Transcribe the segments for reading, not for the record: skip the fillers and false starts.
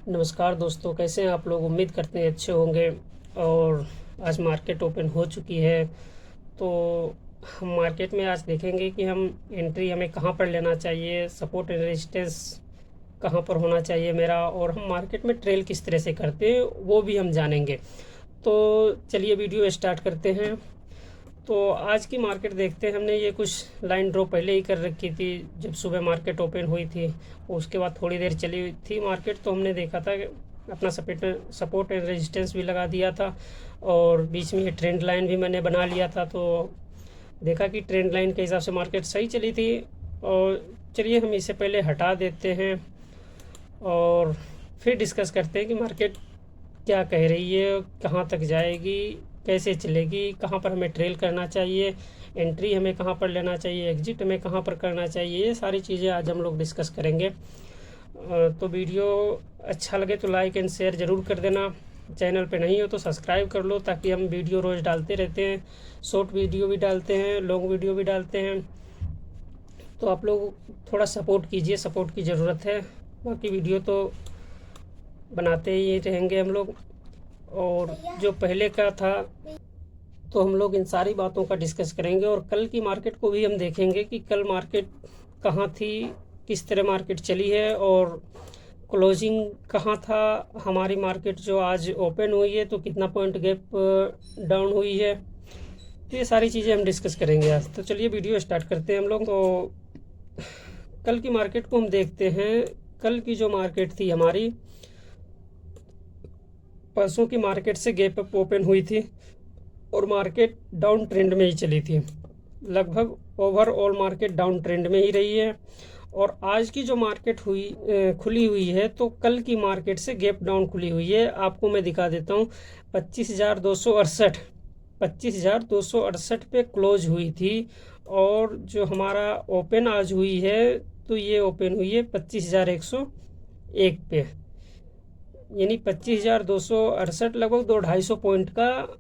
नमस्कार दोस्तों, कैसे हैं आप लोग। उम्मीद करते हैं अच्छे होंगे। और आज मार्केट ओपन हो चुकी है, तो हम मार्केट में आज देखेंगे कि हम एंट्री हमें कहाँ पर लेना चाहिए, सपोर्ट एंड रेजिस्टेंस कहाँ पर होना चाहिए मेरा, और हम मार्केट में ट्रेल किस तरह से करते हैं वो भी हम जानेंगे। तो चलिए वीडियो स्टार्ट करते हैं। तो आज की मार्केट देखते हैं। हमने ये कुछ लाइन ड्रॉ पहले ही कर रखी थी जब सुबह मार्केट ओपन हुई थी। उसके बाद थोड़ी देर चली हुई थी मार्केट, तो हमने देखा था कि अपना सपोर्ट एंड रेजिस्टेंस भी लगा दिया था, और बीच में ये ट्रेंड लाइन भी मैंने बना लिया था। तो देखा कि ट्रेंड लाइन के हिसाब से मार्केट सही चली थी। और चलिए हम इसे पहले हटा देते हैं और फिर डिस्कस करते हैं कि मार्केट क्या कह रही है, कहाँ तक जाएगी, कैसे चलेगी, कहाँ पर हमें ट्रेल करना चाहिए, एंट्री हमें कहाँ पर लेना चाहिए, एग्जिट हमें कहाँ पर करना चाहिए। ये सारी चीज़ें आज हम लोग डिस्कस करेंगे। तो वीडियो अच्छा लगे तो लाइक एंड शेयर ज़रूर कर देना। चैनल पे नहीं हो तो सब्सक्राइब कर लो, ताकि हम वीडियो रोज़ डालते रहते हैं। शॉर्ट वीडियो भी डालते हैं, लॉन्ग वीडियो भी डालते हैं। तो आप लोग थोड़ा सपोर्ट कीजिए, सपोर्ट की ज़रूरत है। बाकी वीडियो तो बनाते ही रहेंगे हम लोग। और जो पहले का था, तो हम लोग इन सारी बातों का डिस्कस करेंगे। और कल की मार्केट को भी हम देखेंगे कि कल मार्केट कहाँ थी, किस तरह मार्केट चली है, और क्लोजिंग कहाँ था हमारी मार्केट जो आज ओपन हुई है, तो कितना पॉइंट गैप डाउन हुई है। तो ये सारी चीज़ें हम डिस्कस करेंगे आज। तो चलिए वीडियो स्टार्ट करते हैं हम लोग। तो कल की मार्केट को हम देखते हैं। कल की जो मार्केट थी हमारी, परसों की मार्केट से गैप अप ओपन हुई थी और मार्केट डाउन ट्रेंड में ही चली थी। लगभग ओवरऑल मार्केट डाउन ट्रेंड में ही रही है। और आज की जो मार्केट खुली हुई है, तो कल की मार्केट से गैप डाउन खुली हुई है। आपको मैं दिखा देता हूँ। 25,268 पे क्लोज हुई थी। और जो हमारा ओपन आज हुई है, तो ये ओपन हुई है 25,101 पे, यानी 25,268, लगभग 200-250 पॉइंट का,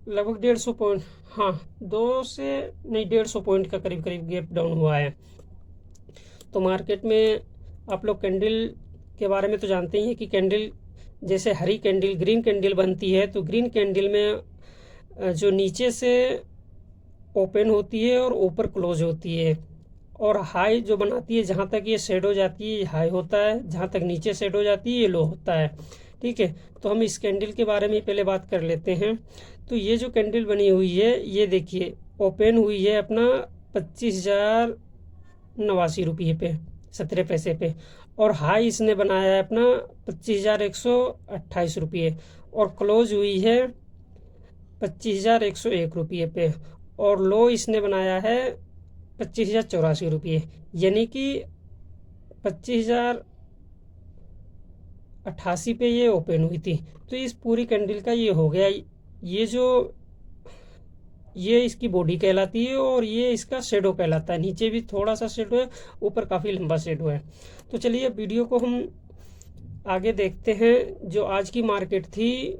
लगभग 150 पॉइंट, हाँ 2 से नहीं 150 पॉइंट का करीब करीब गैप डाउन हुआ है। तो मार्केट में आप लोग कैंडल के बारे में तो जानते ही हैं कि कैंडल, जैसे हरी कैंडल ग्रीन कैंडल बनती है, तो ग्रीन कैंडल में जो नीचे से ओपन होती है और ऊपर क्लोज होती है, और हाई जो बनाती है, जहाँ तक ये शेडो जाती है हाई होता है, जहाँ तक नीचे शेडो जाती है ये लो होता है। ठीक है, तो हम इस कैंडल के बारे में पहले बात कर लेते हैं। तो ये जो कैंडल बनी हुई है, ये देखिए ओपन हुई है अपना 25,089 रुपये पे, 17 पैसे पे। और हाई इसने बनाया है अपना 25,128 रुपये, और क्लोज हुई है 25,101 रुपये पे। और लो इसने बनाया है 25,084 रुपये, यानी कि 25,088 पे ये ओपन हुई थी। तो इस पूरी कैंडल का ये हो गया। ये इसकी बॉडी कहलाती है, और ये इसका शेडो कहलाता है। नीचे भी थोड़ा सा शेडो है, ऊपर काफ़ी लंबा शेडो है। तो चलिए वीडियो को हम आगे देखते हैं। जो आज की मार्केट थी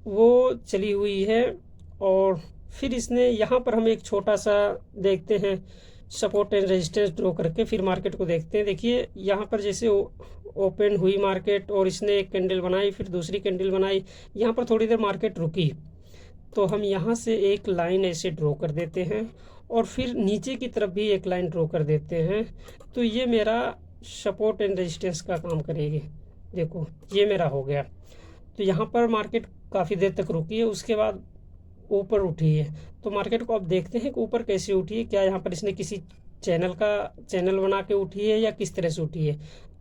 वो चली हुई है, और फिर इसने यहाँ पर हम एक छोटा सा देखते हैं, सपोर्ट एंड रेजिस्टेंस ड्रॉ करके फिर मार्केट को देखते हैं। देखिए यहाँ पर जैसे ओपन हुई मार्केट, और इसने एक कैंडल बनाई, फिर दूसरी कैंडल बनाई, यहाँ पर थोड़ी देर मार्केट रुकी। तो हम यहाँ से एक लाइन ऐसे ड्रॉ कर देते हैं, और फिर नीचे की तरफ भी एक लाइन ड्रॉ कर देते हैं। तो ये मेरा सपोर्ट एंड रेजिस्टेंस का काम करेगी। देखो ये मेरा हो गया। तो यहाँ पर मार्केट काफ़ी देर तक रुकी है, उसके बाद ऊपर उठी है। तो मार्केट को अब देखते हैं कि ऊपर कैसे उठी है। क्या यहाँ पर इसने किसी चैनल बना के उठी है, या किस तरह से उठी है,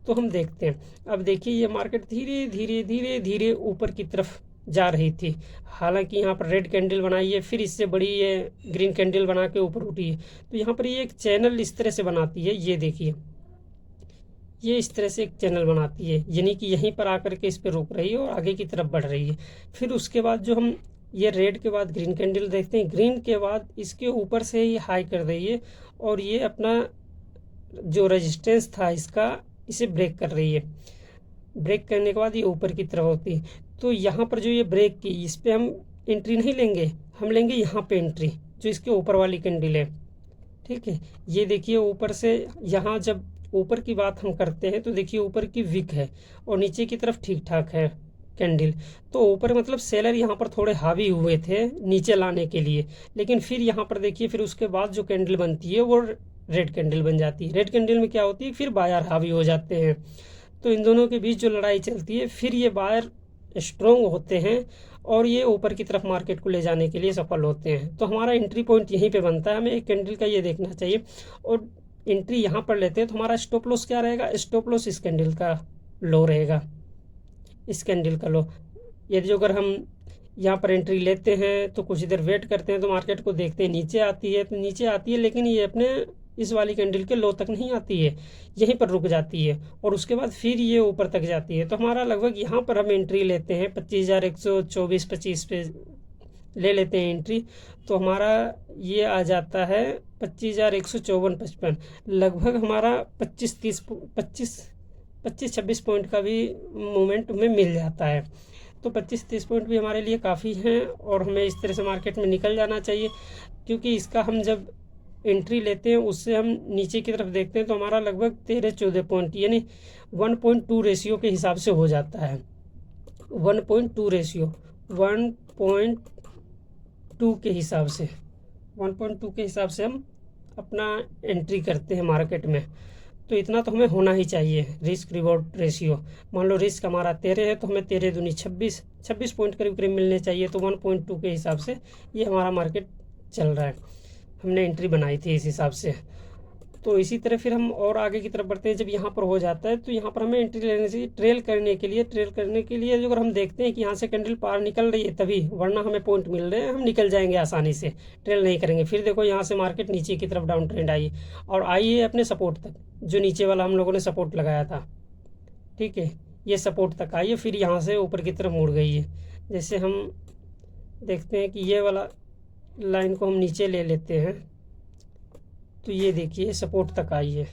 तो हम देखते हैं। अब देखिए ये मार्केट धीरे धीरे धीरे धीरे ऊपर की तरफ जा रही थी। हालांकि यहाँ पर रेड कैंडल बनाई है, फिर इससे बड़ी ये ग्रीन कैंडल बना के ऊपर उठी है। तो यहाँ पर ये एक चैनल इस तरह से बनाती है। ये देखिए ये इस तरह से एक चैनल बनाती है, यानी कि यहीं पर आकर के इस पर रुक रही है और आगे की तरफ बढ़ रही है। फिर उसके बाद जो हम ये रेड के बाद ग्रीन कैंडल देखते हैं, ग्रीन के बाद इसके ऊपर से ही हाई कर रही है, और ये अपना जो रेजिस्टेंस था इसका, इसे ब्रेक कर रही है। ब्रेक करने के बाद ये ऊपर की तरफ होती है। तो यहाँ पर जो ये ब्रेक की, इस पर हम एंट्री नहीं लेंगे, हम लेंगे यहाँ पे एंट्री, जो इसके ऊपर वाली कैंडल है। ठीक है, ये देखिए ऊपर से यहाँ जब ऊपर की बात हम करते हैं तो देखिए ऊपर की विक है और नीचे की तरफ ठीक ठाक है कैंडल। तो ऊपर मतलब सेलर यहाँ पर थोड़े हावी हुए थे नीचे लाने के लिए, लेकिन फिर यहाँ पर देखिए फिर उसके बाद जो कैंडल बनती है वो रेड कैंडल बन जाती है। रेड कैंडल में क्या होती है, फिर बायर हावी हो जाते हैं। तो इन दोनों के बीच जो लड़ाई चलती है फिर ये बायर स्ट्रोंग होते हैं और ये ऊपर की तरफ मार्केट को ले जाने के लिए सफल होते हैं। तो हमारा एंट्री पॉइंट यहीं पे बनता है, हमें एक कैंडल का ये देखना चाहिए और एंट्री यहाँ पर लेते हैं। तो हमारा स्टॉप लॉस क्या रहेगा, स्टॉप लॉस इस कैंडल का लो रहेगा, इस कैंडल का लो। यदि जो अगर हम यहाँ पर एंट्री लेते हैं तो कुछ देर वेट करते हैं तो मार्केट को देखते हैं नीचे आती है, तो नीचे आती है लेकिन ये अपने इस वाली कैंडल के लो तक नहीं आती है, यहीं पर रुक जाती है और उसके बाद फिर ये ऊपर तक जाती है। तो हमारा लगभग यहाँ पर हम एंट्री लेते हैं 25,124.25 पे ले लेते हैं एंट्री। तो हमारा ये आ जाता है 25,154.55, लगभग हमारा 25-26 पॉइंट का भी मूवमेंट में मिल जाता है। तो 25-30 पॉइंट भी हमारे लिए काफ़ी हैं और हमें इस तरह से मार्केट में निकल जाना चाहिए, क्योंकि इसका हम जब एंट्री लेते हैं उससे हम नीचे की तरफ देखते हैं तो हमारा लगभग 13-14 पॉइंट यानी 1.2 रेशियो के हिसाब से हो जाता है। 1.2 रेशियो 1.2 के हिसाब से 1.2 के हिसाब से हम अपना एंट्री करते हैं मार्केट में। तो इतना तो हमें होना ही चाहिए रिस्क रिवॉर्ड रेशियो। मान लो रिस्क हमारा 13 है तो हमें 13 दूनी 26 पॉइंट करीब करीब मिलने चाहिए। तो 1.2 के हिसाब से ये हमारा मार्केट चल रहा है, हमने एंट्री बनाई थी इस हिसाब से। तो इसी तरह फिर हम और आगे की तरफ बढ़ते हैं। जब यहाँ पर हो जाता है तो यहाँ पर हमें एंट्री लेने से ट्रेल करने के लिए जो अगर हम देखते हैं कि यहाँ से कैंडल पार निकल रही है तभी, वरना हमें पॉइंट मिल रहे हैं हम निकल जाएंगे आसानी से, ट्रेल नहीं करेंगे। फिर देखो यहाँ से मार्केट नीचे की तरफ डाउन ट्रेंड आई और आई है अपने सपोर्ट तक, जो नीचे वाला हम लोगों ने सपोर्ट लगाया था, ठीक है, ये सपोर्ट तक आई है, फिर यहाँ से ऊपर की तरफ मुड़ गई है। जैसे हम देखते हैं कि ये वाला लाइन को हम नीचे ले लेते हैं तो ये देखिए सपोर्ट तक आई है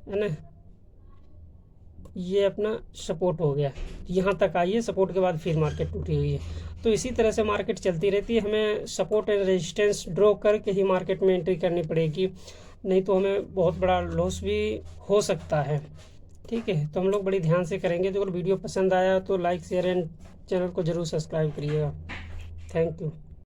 ना, ये अपना सपोर्ट हो गया, यहाँ तक आई है सपोर्ट के बाद फिर मार्केट टूटी हुई है। तो इसी तरह से मार्केट चलती रहती है, हमें सपोर्ट एंड रेजिस्टेंस ड्रॉ करके ही मार्केट में एंट्री करनी पड़ेगी, नहीं तो हमें बहुत बड़ा लॉस भी हो सकता है। ठीक है, तो हम लोग बड़ी ध्यान से करेंगे। तो अगर वीडियो पसंद आया तो लाइक शेयर एंड चैनल को ज़रूर सब्सक्राइब करिएगा। Thank you.